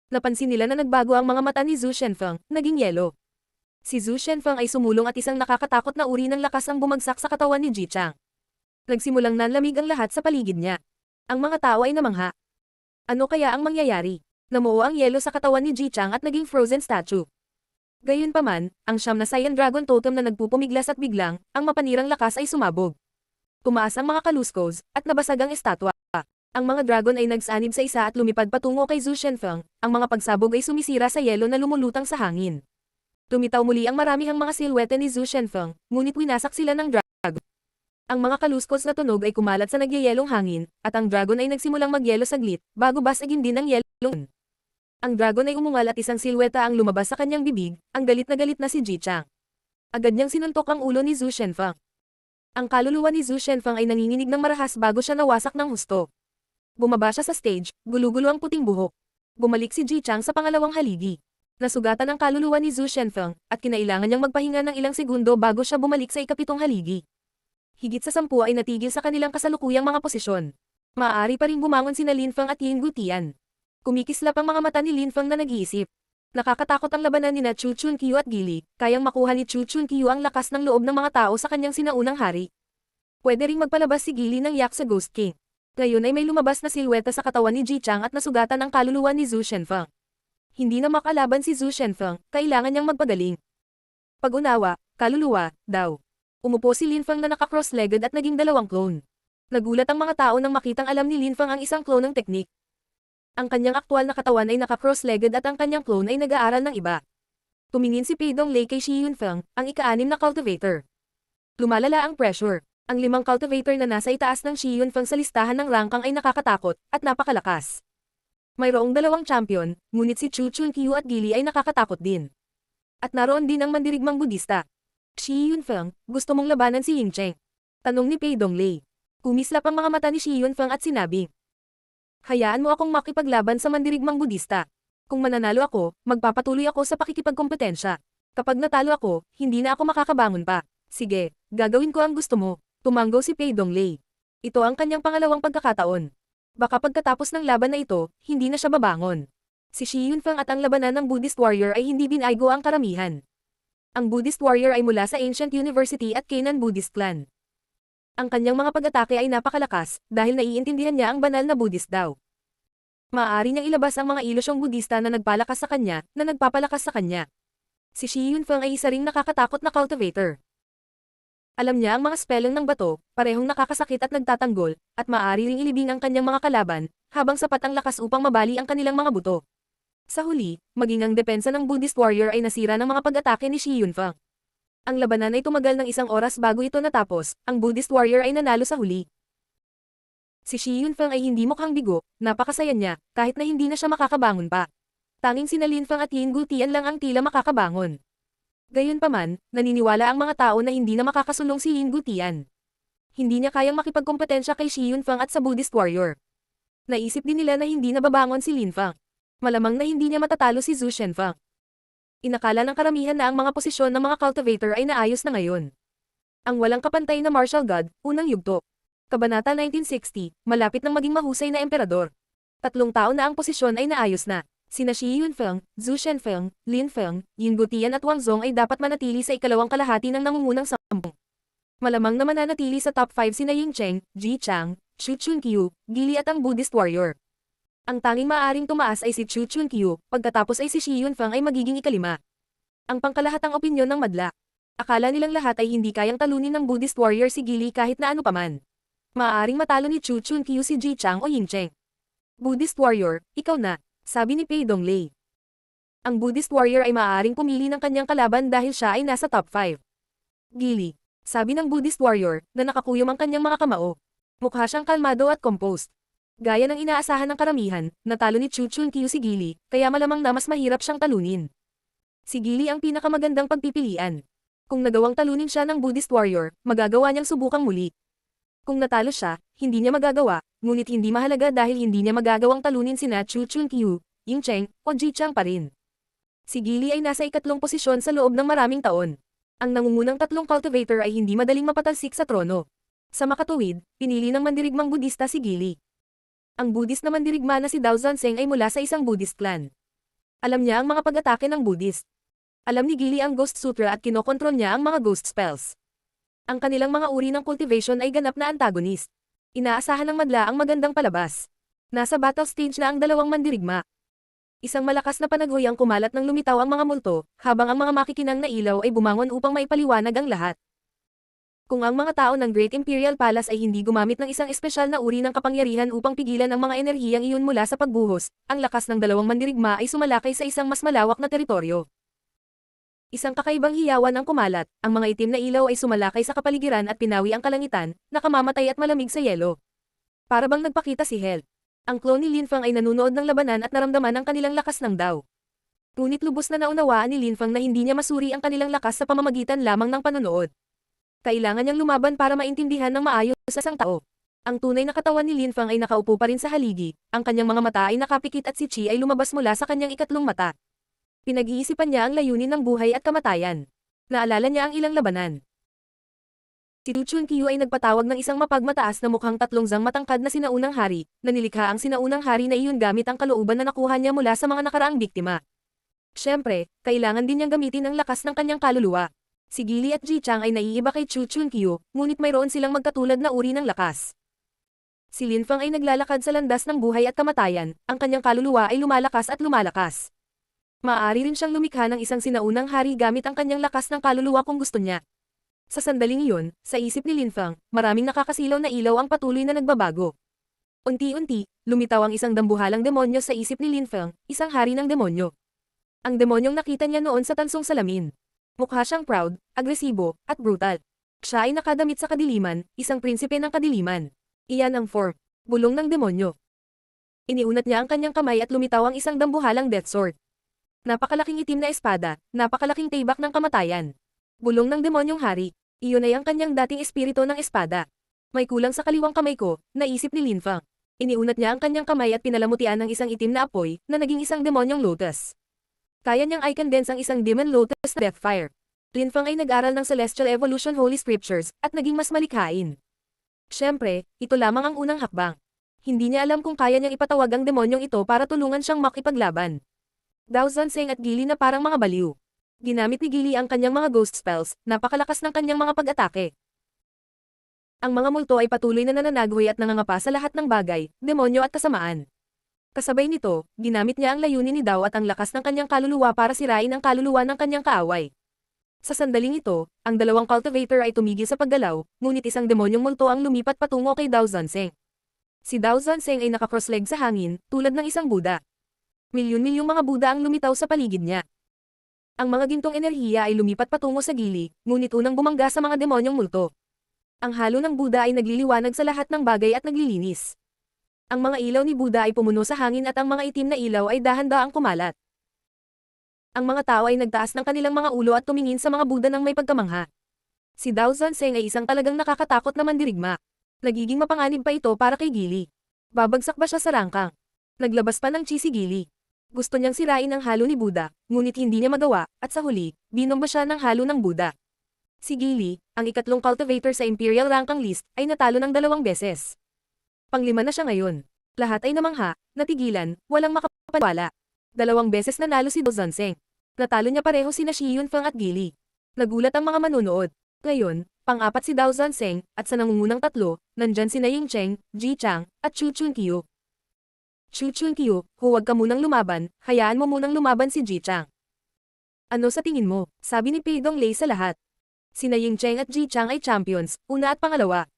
Napansin nila na nagbago ang mga mata ni Zhu Shenfeng, naging yelo. Si Zhu Shenfeng ay sumulong at isang nakakatakot na uri ng lakas ang bumagsak sa katawan ni Ji Chang. Nagsimulang nanlamig ang lahat sa paligid niya. Ang mga tao ay namangha. Ano kaya ang mangyayari? Namuo ang yelo sa katawan ni Ji Chang at naging frozen statue. Gayunpaman, ang siyam na Cyan Dragon Totem na nagpupumiglas at biglang, ang mapanirang lakas ay sumabog. Tumaas ang mga kaluskos, at nabasag ang estatwa. Ang mga dragon ay nagsanib sa isa at lumipad patungo kay Zhu Shenfeng, ang mga pagsabog ay sumisira sa yelo na lumulutang sa hangin. Lumitaw muli ang maramihang mga silwete ni Zhu Shenfeng, ngunit winasak sila ng dragon. Ang mga kaluskos na tunog ay kumalat sa nagyayelong hangin, at ang dragon ay nagsimulang magyelo saglit, bago basagin din ang yelo. Ang dragon ay umungal at isang silweta ang lumabas sa kanyang bibig, ang galit na si Ji Chang. Agad niyang sinuntok ang ulo ni Zhu Shenfeng. Ang kaluluwa ni Zhu Shenfeng ay nanginginig ng marahas bago siya nawasak ng husto. Bumaba siya sa stage, gulo-gulo ang puting buhok. Bumalik si Ji Chang sa pangalawang haligi. Nasugatan ang kaluluwa ni Zhu Shenfeng, at kinailangan niyang magpahinga ng ilang segundo bago siya bumalik sa ikapitong haligi. Higit sa 10 ay natigil sa kanilang kasalukuyang mga posisyon. Maaari pa ring bumangon sina Lin Feng at Yin Gutian. Kumikislap ang mga mata ni Lin Feng na nag-iisip. Nakakatakot ang labanan ni Chu Chunqiu at Gili, kayang makuha ni Chu Chunqiu ang lakas ng loob ng mga tao sa kanyang sinaunang hari. Pwede ring magpalabas si Gili ng yak sa Ghost King. Ngayon ay may lumabas na silweta sa katawan ni Ji Chang at nasugatan ang kaluluwa ni Zhu Shenfeng. Hindi na makalaban si Zhu Shenfeng, kailangan niyang magpagaling. Pag-unawa, kaluluwa, daw. Umupo si Lin Feng na naka-cross-legged at naging dalawang clone. Nagulat ang mga tao nang makitang alam ni Lin Feng ang isang clone ng teknik. Ang kanyang aktwal na katawan ay naka-cross-legged at ang kanyang clone ay nag-aaral ng iba. Tumingin si Pei Donglei kay Shi Yunfeng, ang ika-6 na cultivator. Lumalala ang pressure. Ang 5 cultivator na nasa itaas ng Shi Yunfeng sa listahan ng rangkang ay nakakatakot, at napakalakas. Mayroong 2 champion, ngunit si Chu Chunqiu at Gili ay nakakatakot din. At naroon din ang mandirigmang Budista. Shi Yunfeng, gusto mong labanan si Ying Cheng? Tanong ni Pei Donglei. Kumislap ang mga mata ni Shi Yunfeng at sinabi. Hayaan mo akong makipaglaban sa mandirigmang Budista. Kung mananalo ako, magpapatuloy ako sa pakikipagkompetensya. Kapag natalo ako, hindi na ako makakabangon pa. Sige, gagawin ko ang gusto mo. Tumanggo si Pei Donglei. Ito ang kanyang pangalawang pagkakataon. Baka pagkatapos ng laban na ito, hindi na siya babangon. Si Shi Yunfeng at ang labanan ng Buddhist warrior ay hindi binaygo ang karamihan. Ang Buddhist warrior ay mula sa Ancient University at Canaan Buddhist Clan. Ang kanyang mga pag-atake ay napakalakas, dahil naiintindihan niya ang banal na Buddhist daw. Maaari niyang ilabas ang mga ilusyong Budista na nagpalakas sa kanya, na nagpapalakas sa kanya. Si Shi Yunfeng ay isa ring nakakatakot na cultivator. Alam niya ang mga spelling ng bato, parehong nakakasakit at nagtatanggol, at maaari ring ilibing ang kanyang mga kalaban, habang sapat ang lakas upang mabali ang kanilang mga buto. Sa huli, maging ang depensa ng Buddhist warrior ay nasira ng mga pag-atake ni Shi Yunfeng. Ang labanan ay tumagal ng 1 oras bago ito natapos, ang Buddhist warrior ay nanalo sa huli. Si Shi Yunfeng ay hindi mukhang bigo, napakasaya niya, kahit na hindi na siya makakabangon pa. Tanging sina Linfeng at Yin Gutian lang ang tila makakabangon. Gayunpaman, naniniwala ang mga tao na hindi na makakasulong si Yin Gutian. Hindi niya kayang makipagkompetensya kay Shi Yunfeng at sa Buddhist warrior. Naisip din nila na hindi na babangon si Linfeng. Malamang na hindi niya matatalo si Zhu Shenfeng. Inakala ng karamihan na ang mga posisyon ng mga cultivator ay naayos na ngayon. Ang walang kapantay na martial god, unang yugto. Kabanata 1960, malapit nang maging mahusay na emperador. 3 taon na ang posisyon ay naayos na. Sina Shi Yunfeng, Zhu Shenfeng, Lin Feng, Yin Gutian at Wang Zong ay dapat manatili sa ikalawang kalahati ng nangungunang 10. Malamang na mananatili sa top 5 sina Ying Cheng, Ji Chang, Xu Chunkyu, Gili at ang Buddhist warrior. Ang tanging maaaring tumaas ay si Xu Chunkyu, pagkatapos ay si Shi Yunfeng ay magiging ikalima. Ang pangkalahatang opinyon ng madla. Akala nilang lahat ay hindi kayang talunin ng Buddhist warrior si Gili kahit na ano paman. Maaaring matalo ni Xu Chunkyu si Ji Chang o Ying Cheng. Buddhist warrior, ikaw na, sabi ni Pei Donglei. Ang Buddhist warrior ay maaaring pumili ng kanyang kalaban dahil siya ay nasa top 5. Gili, sabi ng Buddhist warrior, na nakakuyom ang kanyang mga kamao. Mukha siyang kalmado at composed. Gaya ng inaasahan ng karamihan, natalo ni Xu Chunkyu si Gili, kaya malamang na mas mahirap siyang talunin. Si Gili ang pinakamagandang pagpipilian. Kung nagawang talunin siya ng Buddhist warrior, magagawa niyang subukang muli. Kung natalo siya, hindi niya magagawa, ngunit hindi mahalaga dahil hindi niya magagawang talunin sina Xu Chunkyu, Ying Cheng, o Ji Chang pa rin. Si Gili ay nasa ikatlong posisyon sa loob ng maraming taon. Ang nangungunang 3 cultivator ay hindi madaling mapatalsik sa trono. Sa makatuwid, pinili ng mandirigmang Budista si Gili. Ang Buddhist na mandirigma na si Dao Zanzeng ay mula sa isang Buddhist clan. Alam niya ang mga pag-atake ng Buddhist. Alam ni Gili ang Ghost Sutra at kinokontrol niya ang mga ghost spells. Ang kanilang mga uri ng cultivation ay ganap na antagonist. Inaasahan ng madla ang magandang palabas. Nasa battle stage na ang dalawang mandirigma. Isang malakas na panaghoy ang kumalat ng lumitaw ang mga multo, habang ang mga makikinang na ilaw ay bumangon upang maipaliwanag ang lahat. Kung ang mga tao ng Great Imperial Palace ay hindi gumamit ng isang espesyal na uri ng kapangyarihan upang pigilan ang mga enerhiyang iyon mula sa pagbuhos, ang lakas ng dalawang mandirigma ay sumalakay sa isang mas malawak na teritoryo. Isang kakaibang hiyawan ang kumalat, ang mga itim na ilaw ay sumalakay sa kapaligiran at pinawi ang kalangitan, nakamamatay at malamig sa yelo. Para bang nagpakita si Hel. Ang clone ni Linfeng ay nanunood ng labanan at naramdaman ang kanilang lakas ng Dao. Ngunit lubos na naunawaan ni Linfeng na hindi niya masuri ang kanilang lakas sa pamamagitan lamang ng panonood. Kailangan niyang lumaban para maintindihan ng maayos sa isang tao. Ang tunay na katawan ni Linfeng ay nakaupo pa rin sa haligi, ang kanyang mga mata ay nakapikit at si Qi ay lumabas mula sa kanyang ikatlong mata. Pinag-iisipan niya ang layunin ng buhay at kamatayan. Naalala niya ang ilang labanan. Si Xu Chunkyu ay nagpatawag ng isang mapagmataas na mukhang 3 zang matangkad na sinaunang hari, na nilikha ang sinaunang hari na iyon gamit ang kalooban na nakuha niya mula sa mga nakaraang biktima. Siyempre, kailangan din niyang gamitin ang lakas ng kanyang kaluluwa. Si Gili at Ji Chang ay naiiba kay Xu Chunkyu, ngunit mayroon silang magkatulad na uri ng lakas. Si Linfeng ay naglalakad sa landas ng buhay at kamatayan, ang kanyang kaluluwa ay lumalakas at lumalakas. Maaari rin siyang lumikha ng isang sinaunang hari gamit ang kanyang lakas ng kaluluwa kung gusto niya. Sa sandaling iyon, sa isip ni Linfeng, maraming nakakasilaw na ilaw ang patuloy na nagbabago. Unti-unti, lumitaw ang isang dambuhalang demonyo sa isip ni Linfeng, isang hari ng demonyo. Ang demonyong nakita niya noon sa tansong salamin. Mukha siyang proud, agresibo, at brutal. Siya ay nakadamit sa kadiliman, isang prinsipe ng kadiliman. Iyan ang form, bulong ng demonyo. Iniunat niya ang kanyang kamay at lumitaw ang isang dambuhalang death sword. Napakalaking itim na espada, napakalaking tibak ng kamatayan. Bulong ng demonyong hari, iyon ay ang kanyang dating espiritu ng espada. May kulang sa kaliwang kamay ko, naisip ni Linfeng. Iniunat niya ang kanyang kamay at pinalamutian ng isang itim na apoy, na naging isang demonyong lotus. Kaya niyang i-condense ang isang demon lotus na deathfire. Linfeng ay nag-aral ng Celestial Evolution Holy Scriptures, at naging mas malikhain. Siyempre, ito lamang ang unang hakbang. Hindi niya alam kung kaya niyang ipatawag ang demonyong ito para tulungan siyang makipaglaban. Dao Zanzeng at Gili na parang mga baliw. Ginamit ni Gili ang kanyang mga ghost spells, napakalakas ng kanyang mga pag-atake. Ang mga multo ay patuloy na nananaghoy at nangangapa sa lahat ng bagay, demonyo at kasamaan. Kasabay nito, ginamit niya ang layunin ni Dao at ang lakas ng kanyang kaluluwa para sirain ang kaluluwa ng kanyang kaaway. Sa sandaling ito, ang dalawang cultivator ay tumigil sa paggalaw, ngunit isang demonyong multo ang lumipat patungo kay Dao Zanzeng. Si Dao Zanzeng ay naka-cross-leg sa hangin, tulad ng isang Buddha. Milyon-milyong mga Buddha ang lumitaw sa paligid niya. Ang mga gintong enerhiya ay lumipat patungo sa Gili, ngunit unang bumangga sa mga demonyong multo. Ang halo ng Buddha ay nagliliwanag sa lahat ng bagay at naglilinis. Ang mga ilaw ni Buddha ay pumuno sa hangin at ang mga itim na ilaw ay dahan-daang kumalat. Ang mga tao ay nagtaas ng kanilang mga ulo at tumingin sa mga Buddha ng may pagkamangha. Si Dao Zanzeng ay isang talagang nakakatakot na mandirigma. Nagiging mapanganib pa ito para kay Gili. Babagsak ba siya sa rangkang? Naglabas pa ng chi si Gili. Gusto niyang sirain ang halo ni Buddha, ngunit hindi niya magawa, at sa huli, binomba siya ng halo ng Buddha. Si Gili, ang ikatlong cultivator sa Imperial Ranking List, ay natalo ng 2 beses. Panglima na siya ngayon. Lahat ay namangha, natigilan, walang makapaniwala. 2 beses nanalo si Dao Zanzeng. Natalo niya pareho sina Shi Yunfeng at Gili. Nagulat ang mga manunood. Ngayon, pang-apat si Dao Zanzeng, at sa nangungunang 3, nandyan sina Ying Cheng, Ji Chang, at Chu Chunqiu. Chu Chunqiu, huwag ka munang lumaban, hayaan mo munang lumaban si Ji Chang. Ano sa tingin mo? Sabi ni Pei Donglei sa lahat. Sina Ying Cheng at Ji Chang ay champions, una at pangalawa.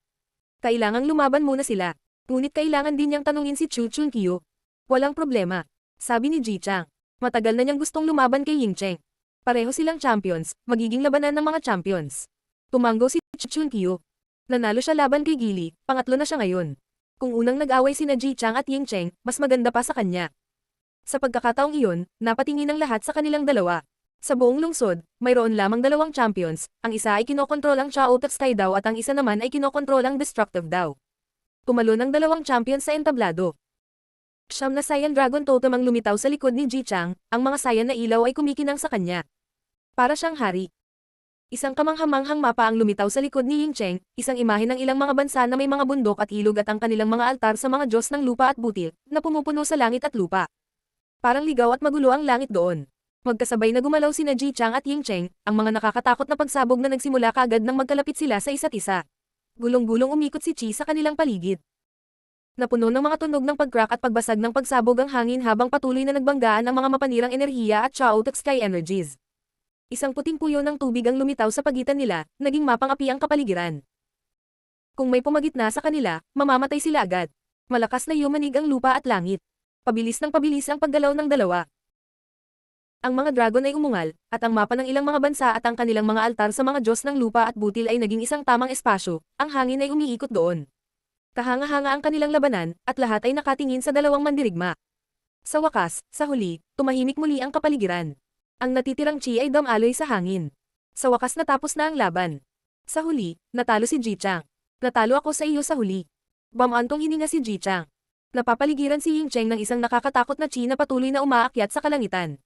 Kailangang lumaban muna sila. Ngunit kailangan din niyang tanungin si Chu Chunqiu. Walang problema. Sabi ni Ji Chang. Matagal na niyang gustong lumaban kay Ying Cheng. Pareho silang champions, magiging labanan ng mga champions. Tumanggo si Chu Chunqiu. Nanalo siya laban kay Gili, pangatlo na siya ngayon. Kung unang nag-away sina Ji Chang at Ying Cheng, mas maganda pa sa kanya. Sa pagkakataong iyon, napatingin ang lahat sa kanilang dalawa. Sa buong lungsod, mayroon lamang 2 champions, ang isa ay kinokontrol ang Chao Sky Dao at ang isa naman ay kinokontrol ang Destructive Dao. Tumalo ng 2 champions sa entablado. Siyam na Saiyan Dragon Totem ang lumitaw sa likod ni Ji Chang, ang mga Saiyan na ilaw ay kumikinang sa kanya. Para siyang hari. Isang kamanghamanghang mapa ang lumitaw sa likod ni Ying Cheng, isang imahe ng ilang mga bansa na may mga bundok at ilog at ang kanilang mga altar sa mga Diyos ng lupa at butil, na pumupuno sa langit at lupa. Parang ligaw at magulo ang langit doon. Magkasabay na gumalaw sina Ji Chang at Ying Cheng, ang mga nakakatakot na pagsabog na nagsimula kaagad nang magkalapit sila sa isa't isa. Gulong-gulong umikot si Chi sa kanilang paligid. Napuno ng mga tunog ng pag-crack at pagbasag ng pagsabog ang hangin habang patuloy na nagbanggaan ang mga mapanirang enerhiya at chaotic sky energies. Isang puting puyo ng tubig ang lumitaw sa pagitan nila, naging mapang-api ang kapaligiran. Kung may pumagitna sa kanila, mamamatay sila agad. Malakas na yumanig ang lupa at langit. Pabilis ng pabilis ang paggalaw ng dalawa. Ang mga dragon ay umungal, at ang mapa ng ilang mga bansa at ang kanilang mga altar sa mga Diyos ng lupa at butil ay naging isang tamang espasyo, ang hangin ay umiikot doon. Kahanga-hanga ang kanilang labanan, at lahat ay nakatingin sa 2 mandirigma. Sa wakas, sa huli, tumahimik muli ang kapaligiran. Ang natitirang chi ay damaloy sa hangin. Sa wakas natapos na ang laban. Sa huli, natalo si Ji Chang. Natalo ako sa iyo sa huli. Bamantong hininga si Ji Chang. Napapaligiran si Ying Cheng ng isang nakakatakot na chi na patuloy na umaakyat sa kalangitan.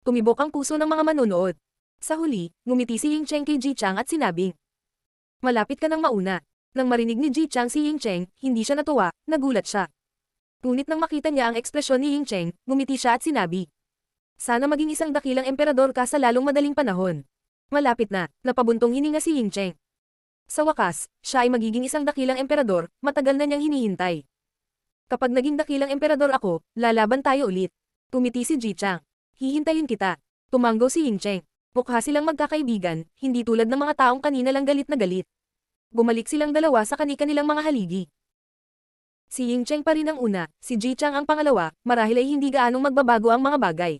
Tumibok ang puso ng mga manunood. Sa huli, ngumiti si Ying Cheng kay Ji Chang at sinabing, "Malapit ka nang mauna." Nang marinig ni Ji Chang si Ying Cheng, hindi siya natuwa, nagulat siya. Ngunit nang makita niya ang ekspresyon ni Ying Cheng, ngumiti siya at sinabi, "Sana maging isang dakilang emperador ka sa lalong madaling panahon." Malapit na, napabuntong hininga si Ying Cheng. Sa wakas, siya ay magiging isang dakilang emperador, matagal na niyang hinihintay. "Kapag naging dakilang emperador ako, lalaban tayo ulit." Tumiti si Ji Chang. "Hihintayin kita." Tumanggo si Ying Cheng. Mukha silang magkakaibigan, hindi tulad ng mga taong kanina lang galit na galit. Bumalik silang dalawa sa kani-kanilang mga haligi. Si Ying Cheng pa rin ang una, si Ji Chang ang pangalawa, marahil ay hindi gaanong magbabago ang mga bagay.